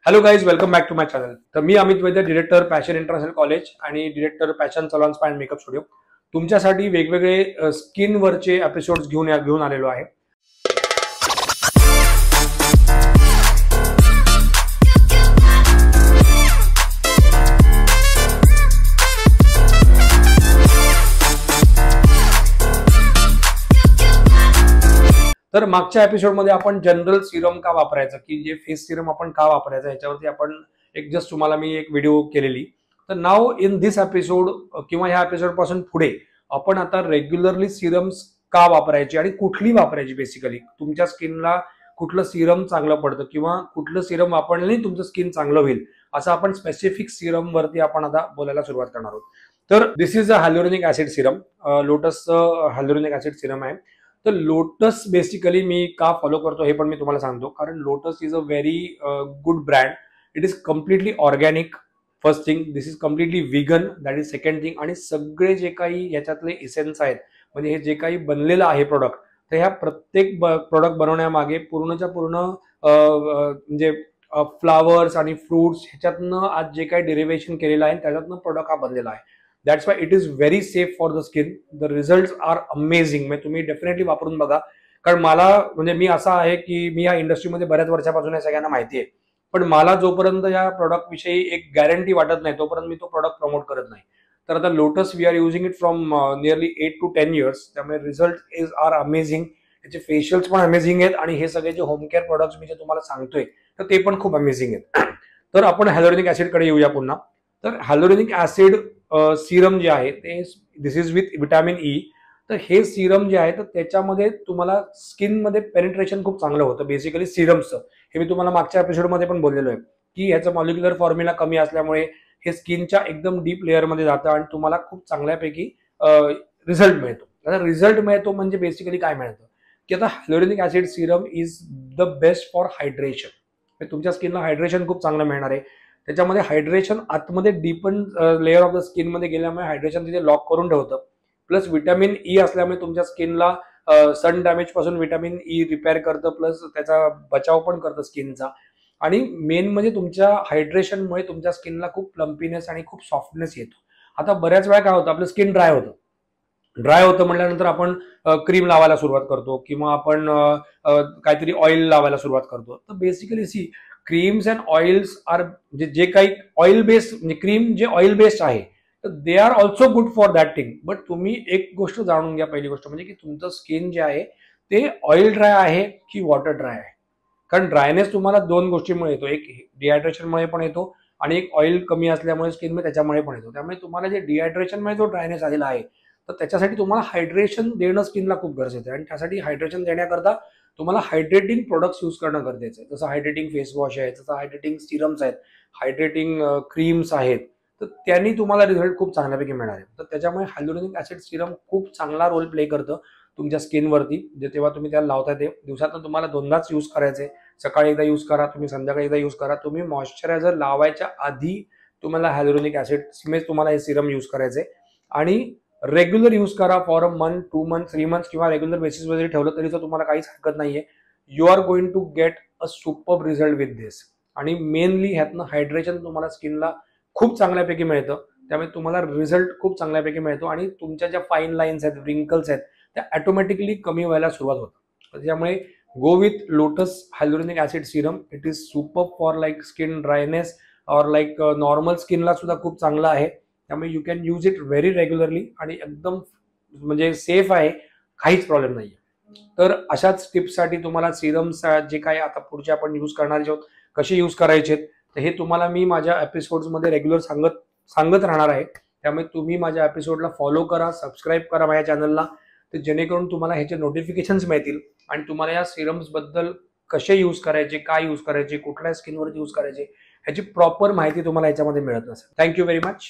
Hello guys, welcome back to my channel. तर मी Amit Vaidya, director passion international college आणि director passion salon spa and makeup studio, तुमच्यासाठी वेगवेगळे स्किनवरचे episodes घेऊन आलेलो आहे. तर मागच्या एपिसोडमध्ये आपण जनरल सिरम का वापरायचं, की जे फेस सिरम आपण का वापरायचं याच्यावरती आपण जस्ट तुम्हाला मी एक व्हिडिओ केलेली. तर नाव इन दिस एपिसोड किंवा ह्या एपिसोड पासून पुढे आपण आता रेग्युलरली सिरम्स का वापरायची आणि कुठली वापरायची, बेसिकली तुमच्या स्किनला कुठलं सिरम चांगलं पडतं किंवा कुठलं सिरम वापरल्याने तुमचं स्किन चांगलं होईल, असं आपण स्पेसिफिक सिरम वरती आपण आता बोलायला सुरुवात करणार आहोत. तर this is a hyaluronic acid serum, लोटसचं हायलोरोनिक ऍसिड सिरम आहे. तर लोटस बेसिकली मी का फॉलो करतो हे पण मी तुम्हाला सांगतो, कारण lotus is a very good brand. It is completely organic, first thing. This is completely vegan, that is second thing. आणि सगळे जे काही याच्यातले इसेन्स आहेत, म्हणजे हे जे काही बनलेलं आहे प्रोडक्ट, तर ह्या प्रत्येक प्रोडक्ट बनवण्यामागे पूर्णच्या पूर्ण म्हणजे फ्लावर्स आणि फ्रुट्स ह्याच्यातनं आज जे काही डेरिव्हेशन केलेलं आहे त्याच्यातनं प्रोडक्ट हा बनलेला आहे. That's why it is very safe for the skin. The result are amazing. म्हणजे तुम्ही डेफिनेटली वापरून बघा. कारण मला म्हणजे मी असा आहे की मी या इंडस्ट्रीमध्ये बऱ्याच वर्षापासून हे सगळ्यांना माहिती आहे, पण मला जोपर्यंत या प्रोडक्ट विषयी एक गॅरंटी वाटत नाही तोपर्यंत मी तो प्रोडक्ट प्रमोट करत नाही. तर आता lotus we are using it from nearly 8 to 10 years. त्यामुळे रिझल्ट आर अमेझिंग. त्याचे फेशियल्स पण अमेझिंग आहेत आणि हे सगळे जे होम केअर प्रोडक्ट्स मी जे तुम्हाला सांगतोय तर ते पण खूप अमेझिंग आहेत. तर आपण हायलोरोनिक ऍसिड कडे येऊया पुन्हा. तर हायलोरोनिक ऍसिड सिरम जे आहे ते दिस इज विथ विटॅमिन ई. तर हे सिरम जे आहे तर त्याच्यामध्ये तुम्हाला स्किनमध्ये पेनिट्रेशन खूप चांगलं होतं. बेसिकली सिरमचं हे मी तुम्हाला मागच्या एपिसोडमध्ये पण बोललेलो आहे की ह्याचं मॉलिक्युलर फॉर्म्युला कमी असल्यामुळे हे स्किनच्या एकदम डीप लेअरमध्ये जातं आणि तुम्हाला खूप चांगल्यापैकी रिझल्ट मिळतो. आता रिझल्ट मिळतो म्हणजे बेसिकली काय मिळतं की आता hyaluronic acid serum is the best for hydration. तुमच्या स्किनला हायड्रेशन खूप चांगलं मिळणार आहे. त्याच्यामध्ये हायड्रेशन आतमध्ये deepen layer of the skin मध्ये गेल्यामुळे हायड्रेशन तिथे लॉक करून ठेवतं. प्लस विटॅमिन ई असल्यामुळे तुमच्या स्किनला सन डॅमेज पासून विटॅमिन ई रिपेअर करतं, प्लस त्याचा बचाव पण करतं स्किनचा. आणि मेन म्हणजे तुमच्या हायड्रेशनमुळे तुमच्या स्किनला खूप प्लम्पीनेस आणि खूप सॉफ्टनेस येतो. आता बऱ्याच वेळा काय होतं, आपलं स्किन ड्राय होतं म्हटल्यानंतर आपण क्रीम लावायला सुरुवात करतो किंवा आपण काहीतरी ऑइल लावायला सुरुवात करतो. तर basically see creams and oils are जे काही ऑइल बेस्ड, म्हणजे क्रीम जे ऑइल बेस्ड आहे तर they are also good for that thing. But तुम्ही एक गोष्ट जाणून घ्या, पहिली गोष्ट म्हणजे की तुमचं स्किन जे आहे ते ऑइल ड्राय आहे की वॉटर ड्राय आहे. कारण ड्रायनेस तुम्हाला दोन गोष्टींमुळे येतो, एक डिहायड्रेशनमुळे पण येतो आणि एक ऑइल कमी असल्यामुळे स्किनमध्ये त्याच्यामुळे पण येतो. त्यामुळे तुम्हाला जे डिहायड्रेशनमुळे जो ड्रायनेस आलेला आहे तर त्याच्यासाठी तुम्हाला हायड्रेशन देणं स्किनला खूप गरजेचं आहे. आणि त्यासाठी हायड्रेशन देण्याकरता तुम्हाला हायड्रेटिंग प्रोडक्ट्स यूज करणं गरजेचं आहे. जसं हायड्रेटिंग फेस वॉश आहे, जसं हायड्रेटिंग सिरम्स आहेत, हायड्रेटिंग क्रीम्स आहेत. तर त्यांनी तुम्हाला रिझल्ट खूप चांगल्यापैकी मिळणार आहे. तर त्याच्यामुळे हायलोरोनिक ऍसिड सिरम खूप चांगला रोल प्ले करतं तुमच्या स्किनवरती. जे तेव्हा तुम्ही त्याला लावता ते दिवसातून तुम्हाला दोनदाच यूज करायचे. सकाळी एकदा यूज करा, तुम्ही संध्याकाळी एकदा यूज करा. तुम्ही मॉइश्चरायझर लावायच्या आधी तुम्हाला हायलोरोनिक ऍसिड तुम्हाला हे सिरम यूज करायचे आणि रेग्युलर यूज करा for a month, 2 months, 3 months किंवा रेग्युलर बेसिसवर जरी ठेवलं तरी तर तुम्हाला काहीच हरकत नाहीये. You are going to get a superb result with this. आणि मेनली ह्यातनं हायड्रेशन तुम्हाला स्किनला खूप चांगल्यापैकी मिळतं. त्यामुळे तुम्हाला रिझल्ट खूप चांगल्यापैकी मिळतो आणि तुमच्या ज्या फाईन लाईन्स आहेत, रिंकल्स आहेत, त्या ऑटोमॅटिकली कमी व्हायला सुरुवात होतं. त्यामुळे go with Lotus hyaluronic acid serum. It is superb for like skin dryness और लाईक नॉर्मल स्किनला सुद्धा खूप चांगलं आहे. त्यामुळे you can use it very regularly आणि एकदम म्हणजे सेफ आहे, काहीच प्रॉब्लेम नाही. तर अशाच टिप्ससाठी तुम्हाला सिरम्स जे काही आता पुढचे आपण यूज करणार आहोत कसे यूज करायचे तर हे तुम्हाला मी माझ्या एपिसोड्समध्ये रेग्युलर सांगत राहणार आहे. त्यामुळे तुम्ही माझ्या एपिसोडला फॉलो करा, सबस्क्राईब करा माझ्या चॅनलला, तर जेणेकरून तुम्हाला ह्याचे नोटिफिकेशन्स मिळतील आणि तुम्हाला या सिरम्स बद्दल कसे यूज करायचे, काय यूज करायचे, कुठल्या स्किनवर यूज करायचे ह्याची प्रॉपर माहिती तुम्हाला याच्यामध्ये मिळत असेल. Thank you very much.